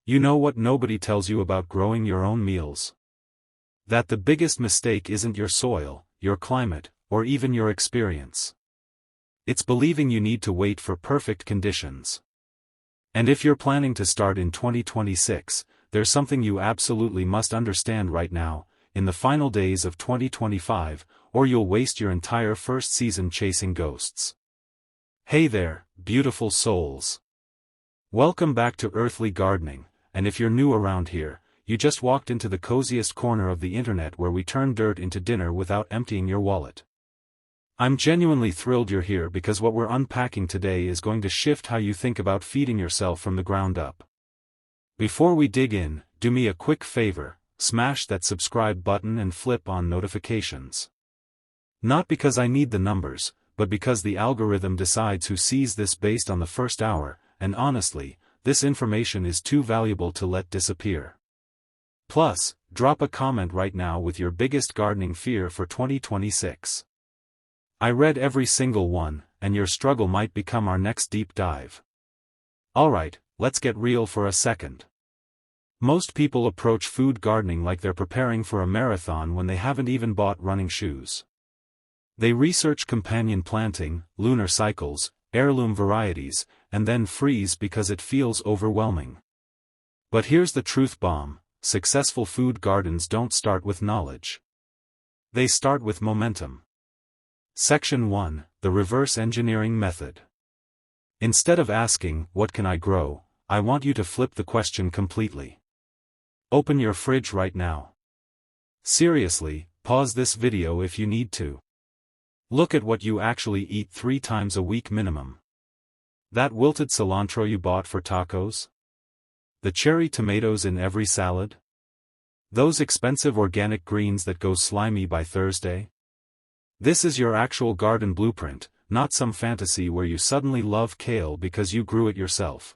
You know what nobody tells you about growing your own meals? That the biggest mistake isn't your soil, your climate, or even your experience. It's believing you need to wait for perfect conditions. And if you're planning to start in 2026, there's something you absolutely must understand right now, in the final days of 2025, or you'll waste your entire first season chasing ghosts. Hey there, beautiful souls. Welcome back to Earthly Gardening, and if you're new around here, you just walked into the coziest corner of the internet where we turn dirt into dinner without emptying your wallet. I'm genuinely thrilled you're here because what we're unpacking today is going to shift how you think about feeding yourself from the ground up. Before we dig in, do me a quick favor, smash that subscribe button and flip on notifications. Not because I need the numbers, but because the algorithm decides who sees this based on the first hour, and honestly, this information is too valuable to let disappear. Plus, drop a comment right now with your biggest gardening fear for 2026. I read every single one, and your struggle might become our next deep dive. Alright, let's get real for a second. Most people approach food gardening like they're preparing for a marathon when they haven't even bought running shoes. They research companion planting, lunar cycles, heirloom varieties, and then freeze because it feels overwhelming. But here's the truth bomb: successful food gardens don't start with knowledge. They start with momentum. Section 1, the reverse engineering method. Instead of asking, "What can I grow?" I want you to flip the question completely. Open your fridge right now. Seriously, pause this video if you need to. Look at what you actually eat 3 times a week minimum. That wilted cilantro you bought for tacos? The cherry tomatoes in every salad? Those expensive organic greens that go slimy by Thursday? This is your actual garden blueprint, not some fantasy where you suddenly love kale because you grew it yourself.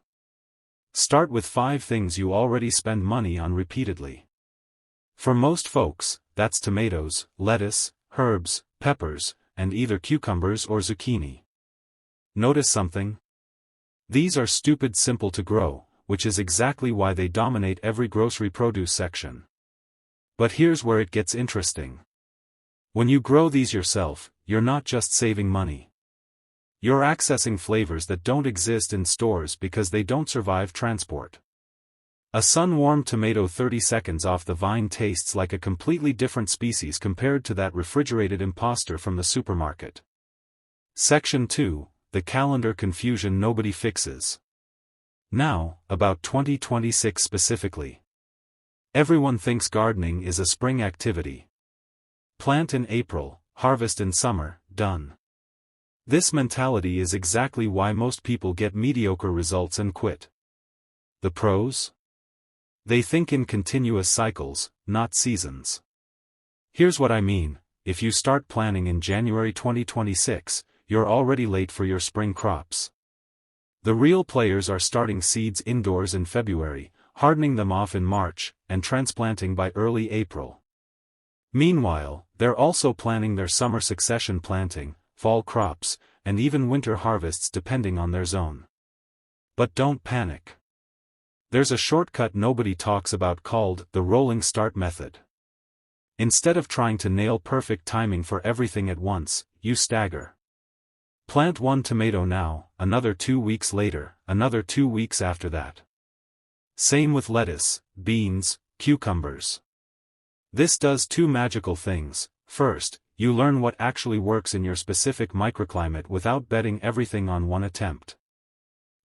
Start with 5 things you already spend money on repeatedly. For most folks, that's tomatoes, lettuce, herbs, peppers, and either cucumbers or zucchini. Notice something? These are stupid simple to grow, which is exactly why they dominate every grocery produce section. But here's where it gets interesting. When you grow these yourself, you're not just saving money. You're accessing flavors that don't exist in stores because they don't survive transport. A sun-warmed tomato 30 seconds off the vine tastes like a completely different species compared to that refrigerated imposter from the supermarket. Section 2, the calendar confusion nobody fixes. Now, about 2026 specifically. Everyone thinks gardening is a spring activity. Plant in April, harvest in summer, done. This mentality is exactly why most people get mediocre results and quit. The pros? They think in continuous cycles, not seasons. Here's what I mean: if you start planning in January 2026, you're already late for your spring crops. The real players are starting seeds indoors in February, hardening them off in March, and transplanting by early April. Meanwhile, they're also planning their summer succession planting, fall crops, and even winter harvests depending on their zone. But don't panic. There's a shortcut nobody talks about called the rolling start method. Instead of trying to nail perfect timing for everything at once, you stagger. Plant 1 tomato now, another 2 weeks later, another 2 weeks after that. Same with lettuce, beans, cucumbers. This does 2 magical things. First, you learn what actually works in your specific microclimate without betting everything on one attempt.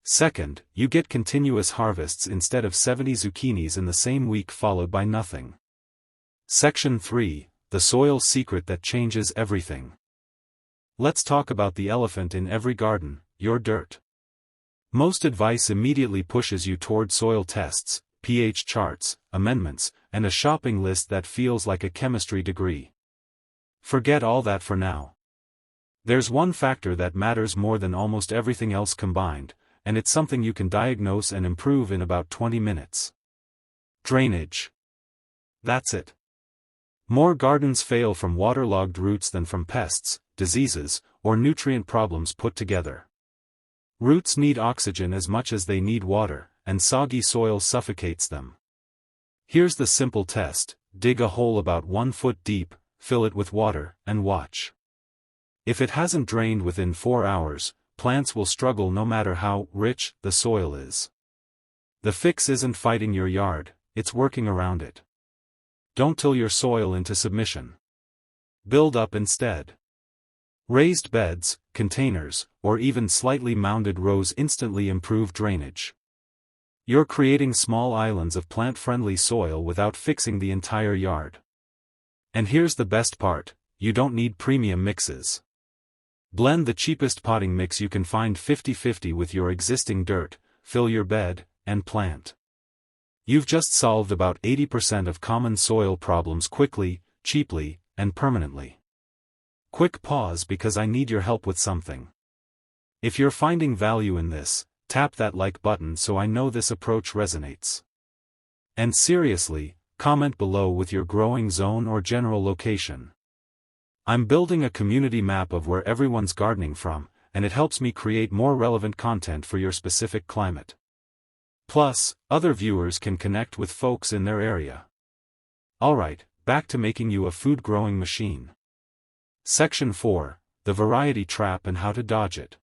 Second, you get continuous harvests instead of 70 zucchinis in the same week followed by nothing. Section 3, the soil secret that changes everything. Let's talk about the elephant in every garden, your dirt. Most advice immediately pushes you toward soil tests, pH charts, amendments, and a shopping list that feels like a chemistry degree. Forget all that for now. There's one factor that matters more than almost everything else combined, and it's something you can diagnose and improve in about 20 minutes. Drainage. That's it. More gardens fail from waterlogged roots than from pests, diseases, or nutrient problems put together. Roots need oxygen as much as they need water, and soggy soil suffocates them. Here's the simple test: dig a hole about 1 foot deep, fill it with water, and watch. If it hasn't drained within 4 hours, plants will struggle no matter how rich the soil is. The fix isn't fighting your yard, it's working around it. Don't till your soil into submission. Build up instead. Raised beds, containers, or even slightly mounded rows instantly improve drainage. You're creating small islands of plant-friendly soil without fixing the entire yard. And here's the best part: you don't need premium mixes. Blend the cheapest potting mix you can find 50-50 with your existing dirt, fill your bed, and plant. You've just solved about 80% of common soil problems quickly, cheaply, and permanently. Quick pause because I need your help with something. If you're finding value in this, tap that like button so I know this approach resonates. And seriously, comment below with your growing zone or general location. I'm building a community map of where everyone's gardening from, and it helps me create more relevant content for your specific climate. Plus, other viewers can connect with folks in their area. Alright, back to making you a food-growing machine. Section 4, the variety trap and how to dodge it.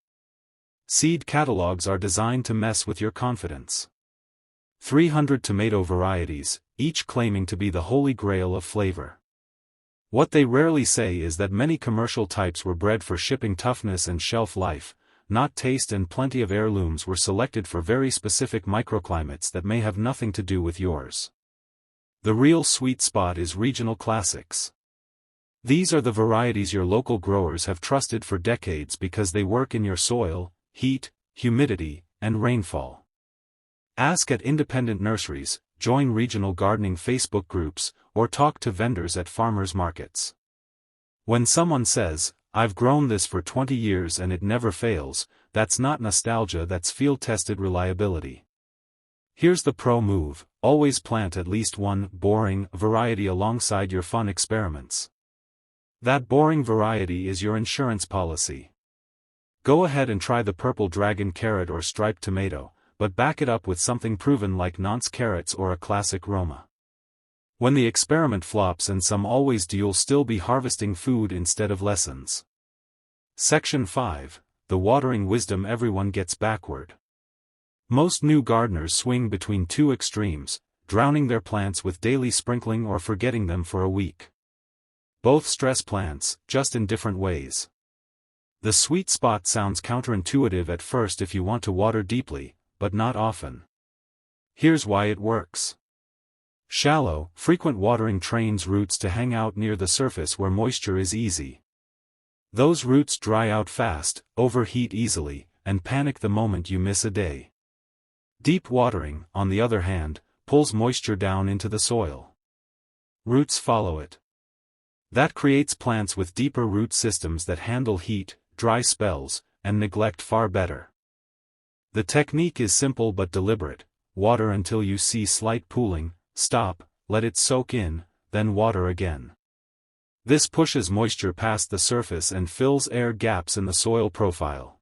Seed catalogs are designed to mess with your confidence. 300 tomato varieties, each claiming to be the holy grail of flavor. What they rarely say is that many commercial types were bred for shipping toughness and shelf life, not taste, and plenty of heirlooms were selected for very specific microclimates that may have nothing to do with yours. The real sweet spot is regional classics. These are the varieties your local growers have trusted for decades because they work in your soil, heat, humidity, and rainfall. Ask at independent nurseries, join regional gardening Facebook groups, or talk to vendors at farmers markets. When someone says, "I've grown this for 20 years and it never fails," that's not nostalgia, that's field-tested reliability. Here's the pro move: always plant at least one boring variety alongside your fun experiments. That boring variety is your insurance policy. Go ahead and try the purple dragon carrot or striped tomato, but back it up with something proven like Nance carrots or a classic Roma. When the experiment flops, and some always do, you'll still be harvesting food instead of lessons. Section 5, the watering wisdom everyone gets backward. Most new gardeners swing between two extremes, drowning their plants with daily sprinkling or forgetting them for a week. Both stress plants, just in different ways. The sweet spot sounds counterintuitive at first if you want to water deeply, but not often. Here's why it works. Shallow, frequent watering trains roots to hang out near the surface where moisture is easy. Those roots dry out fast, overheat easily, and panic the moment you miss a day. Deep watering, on the other hand, pulls moisture down into the soil. Roots follow it. That creates plants with deeper root systems that handle heat, dry spells, and neglect far better. The technique is simple but deliberate: water until you see slight pooling, stop, let it soak in, then water again. This pushes moisture past the surface and fills air gaps in the soil profile.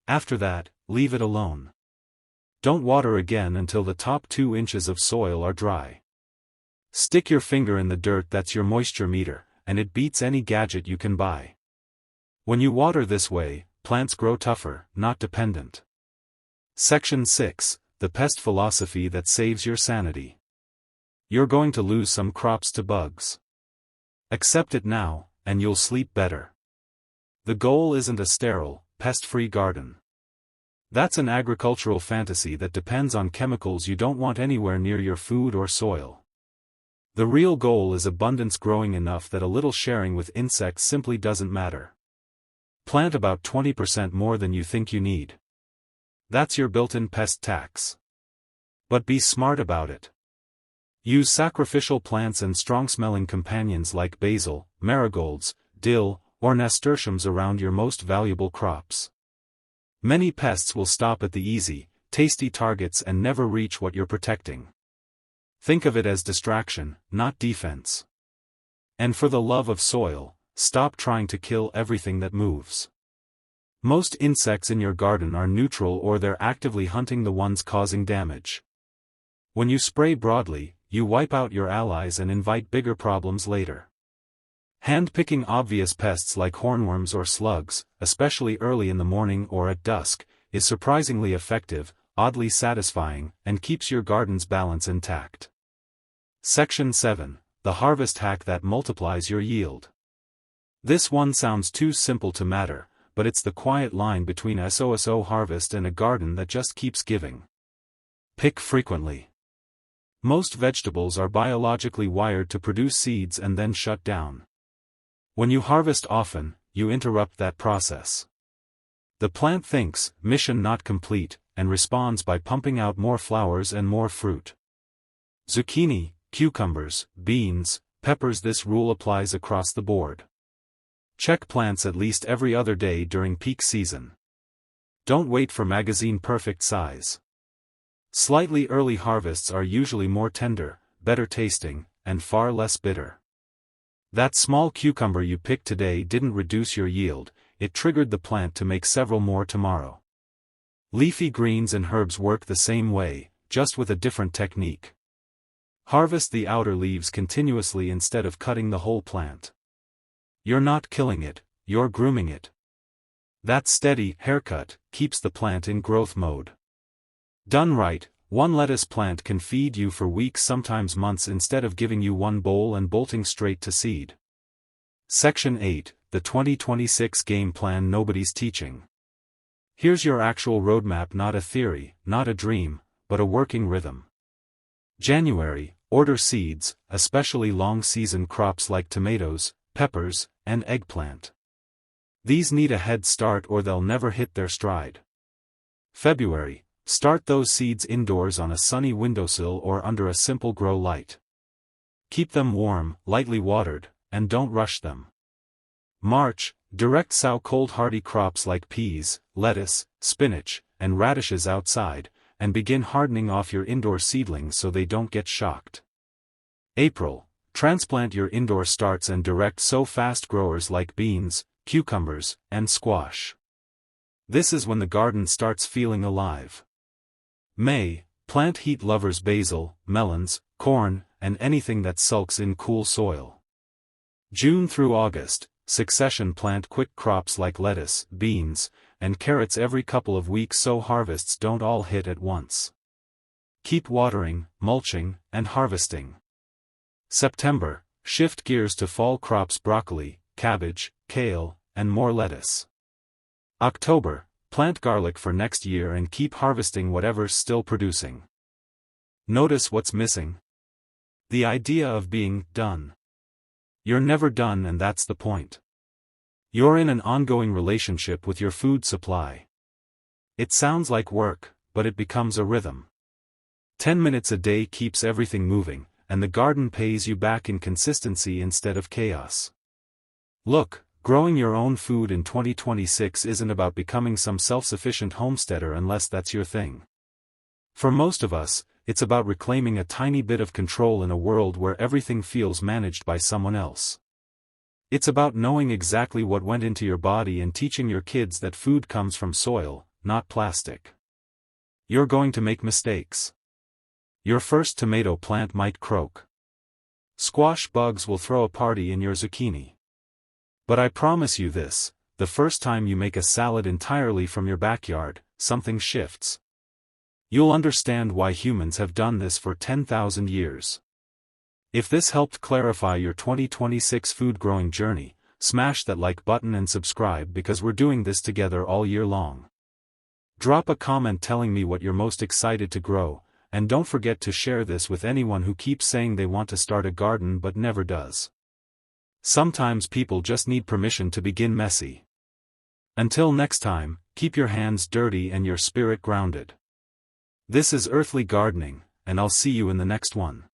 After that, leave it alone. Don't water again until the top 2 inches of soil are dry. Stick your finger in the dirt, that's your moisture meter, and it beats any gadget you can buy. When you water this way, plants grow tougher, not dependent. Section 6, the pest philosophy that saves your sanity. You're going to lose some crops to bugs. Accept it now, and you'll sleep better. The goal isn't a sterile, pest-free garden. That's an agricultural fantasy that depends on chemicals you don't want anywhere near your food or soil. The real goal is abundance, growing enough that a little sharing with insects simply doesn't matter. Plant about 20% more than you think you need. That's your built-in pest tax. But be smart about it. Use sacrificial plants and strong-smelling companions like basil, marigolds, dill, or nasturtiums around your most valuable crops. Many pests will stop at the easy, tasty targets and never reach what you're protecting. Think of it as distraction, not defense. And for the love of soil, stop trying to kill everything that moves. Most insects in your garden are neutral or they're actively hunting the ones causing damage. When you spray broadly, you wipe out your allies and invite bigger problems later. Hand-picking obvious pests like hornworms or slugs, especially early in the morning or at dusk, is surprisingly effective, oddly satisfying, and keeps your garden's balance intact. Section 7. The harvest hack that multiplies your yield. This one sounds too simple to matter, but it's the quiet line between SOSO harvest and a garden that just keeps giving. Pick frequently. Most vegetables are biologically wired to produce seeds and then shut down. When you harvest often, you interrupt that process. The plant thinks, mission not complete, and responds by pumping out more flowers and more fruit. Zucchini, cucumbers, beans, peppers. This rule applies across the board. Check plants at least every other day during peak season. Don't wait for magazine perfect size. Slightly early harvests are usually more tender, better tasting, and far less bitter. That small cucumber you picked today didn't reduce your yield, it triggered the plant to make several more tomorrow. Leafy greens and herbs work the same way, just with a different technique. Harvest the outer leaves continuously instead of cutting the whole plant. You're not killing it, you're grooming it. That steady haircut keeps the plant in growth mode. Done right, one lettuce plant can feed you for weeks, sometimes months, instead of giving you one bowl and bolting straight to seed. Section 8. The 2026 Game Plan Nobody's Teaching. Here's your actual roadmap, not a theory, not a dream, but a working rhythm. January, order seeds, especially long-season crops like tomatoes, peppers, and eggplant. These need a head start or they'll never hit their stride. February, start those seeds indoors on a sunny windowsill or under a simple grow light. Keep them warm, lightly watered, and don't rush them. March, direct sow cold hardy crops like peas, lettuce, spinach, and radishes outside, and begin hardening off your indoor seedlings so they don't get shocked. April, transplant your indoor starts and direct sow fast growers like beans, cucumbers, and squash. This is when the garden starts feeling alive. May, plant heat lovers basil, melons, corn, and anything that sulks in cool soil. June through August, succession plant quick crops like lettuce, beans, and carrots every couple of weeks so harvests don't all hit at once. Keep watering, mulching, and harvesting. September, shift gears to fall crops: broccoli, cabbage, kale, and more lettuce. October, plant garlic for next year and keep harvesting whatever's still producing. Notice what's missing? The idea of being done. You're never done, and that's the point. You're in an ongoing relationship with your food supply. It sounds like work, but it becomes a rhythm. 10 minutes a day keeps everything moving, and the garden pays you back in consistency instead of chaos. Look, growing your own food in 2026 isn't about becoming some self-sufficient homesteader unless that's your thing. For most of us, it's about reclaiming a tiny bit of control in a world where everything feels managed by someone else. It's about knowing exactly what went into your body and teaching your kids that food comes from soil, not plastic. You're going to make mistakes. Your first tomato plant might croak. Squash bugs will throw a party in your zucchini. But I promise you this, the first time you make a salad entirely from your backyard, something shifts. You'll understand why humans have done this for 10,000 years. If this helped clarify your 2026 food growing journey, smash that like button and subscribe, because we're doing this together all year long. Drop a comment telling me what you're most excited to grow, and don't forget to share this with anyone who keeps saying they want to start a garden but never does. Sometimes people just need permission to begin messy. Until next time, keep your hands dirty and your spirit grounded. This is Earthly Gardening, and I'll see you in the next one.